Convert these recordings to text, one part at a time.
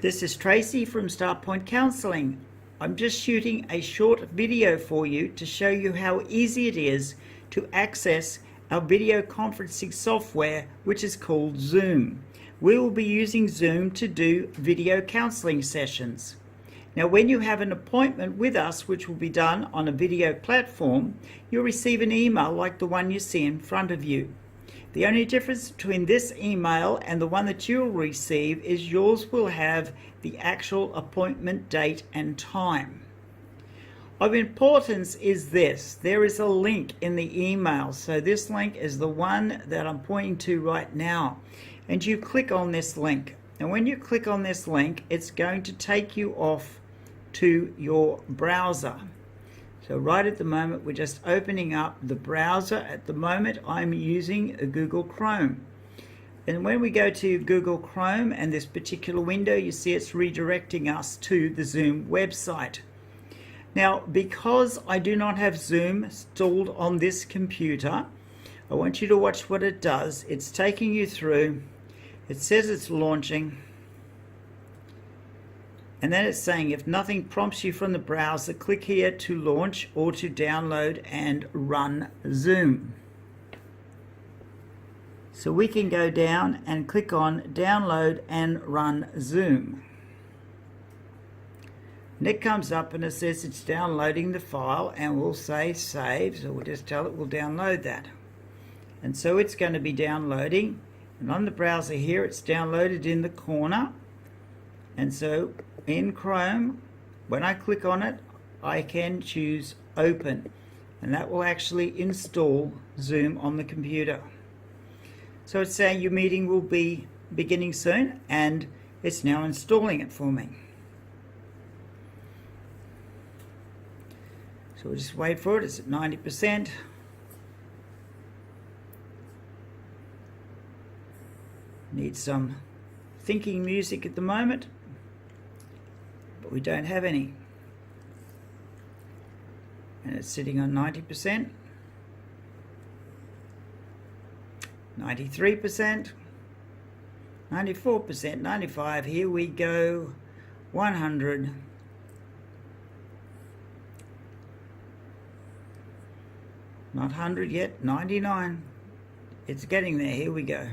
This is Tracy from Startpoint Counselling. I'm just shooting a short video for you to show you how easy it is to access our video conferencing software, which is called Zoom. We will be using Zoom to do video counselling sessions. Now, when you have an appointment with us, which will be done on a video platform, you'll receive an email like the one you see in front of you. The only difference between this email and the one that you'll receive is yours will have the actual appointment date and time. Of importance is this: there is a link in the email. So this link is the one that I'm pointing to right now. And you click on this link. And when you click on this link, it's going to take you off to your browser. So right at the moment, we're just opening up the browser. At the moment, I'm using a Google Chrome. And when we go to Google Chrome and this particular window, you see it's redirecting us to the Zoom website. Now, because I do not have Zoom installed on this computer, I want you to watch what it does. It's taking you through. It says it's launching. And then it's saying, if nothing prompts you from the browser, click here to launch or to download and run Zoom. So we can go down and click on download and run Zoom. And it comes up and it says it's downloading the file, and we'll say save. So we'll just tell it we'll download that. And so it's going to be downloading. And on the browser here, it's downloaded in the corner. And so in Chrome, when I click on it, I can choose open, and that will actually install Zoom on the computer. So it's saying your meeting will be beginning soon, and it's now installing it for me. So we'll just wait for it. It's at 90%. Need some thinking music at the moment, but we don't have any. And it's sitting on 90%, 93%, 94%, 95%, here we go, 100, not 100 yet, 99, it's getting there, here we go.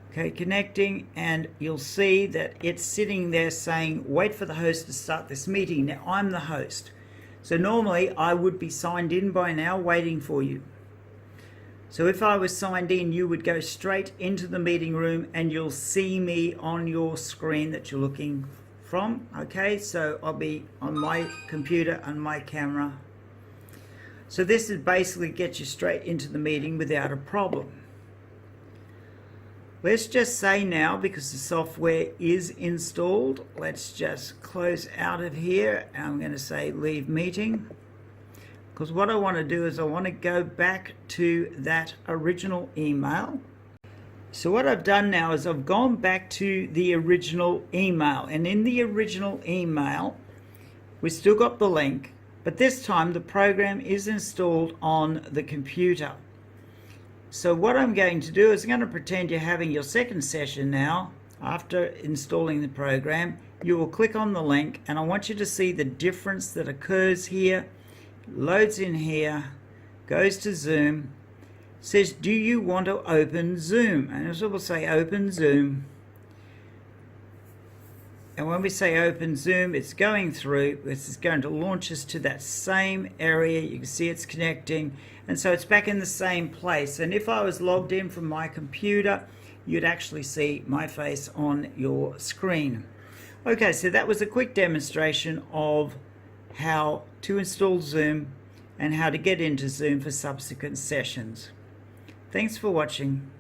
Okay, connecting, and you'll see that it's sitting there saying, wait for the host to start this meeting. Now, I'm the host. So normally I would be signed in by now waiting for you. So if I was signed in, you would go straight into the meeting room and you'll see me on your screen that you're looking from. Okay, so I'll be on my computer and my camera. So this is basically get you straight into the meeting without a problem. Let's just say now, because the software is installed, let's just close out of here, and I'm going to say leave meeting, because what I want to do is I want to go back to that original email. So what I've done now is I've gone back to the original email, and in the original email we've still got the link, but this time the program is installed on the computer. So what I'm going to do is I'm going to pretend you're having your second session now. After installing the program, you will click on the link, and I want you to see the difference that occurs here. Loads in here, goes to Zoom, says, do you want to open Zoom? And so we'll say open Zoom. And when we say open Zoom, it's going through. This is going to launch us to that same area. You can see it's connecting. And so it's back in the same place. And if I was logged in from my computer, you'd actually see my face on your screen. Okay, so that was a quick demonstration of how to install Zoom and how to get into Zoom for subsequent sessions. Thanks for watching.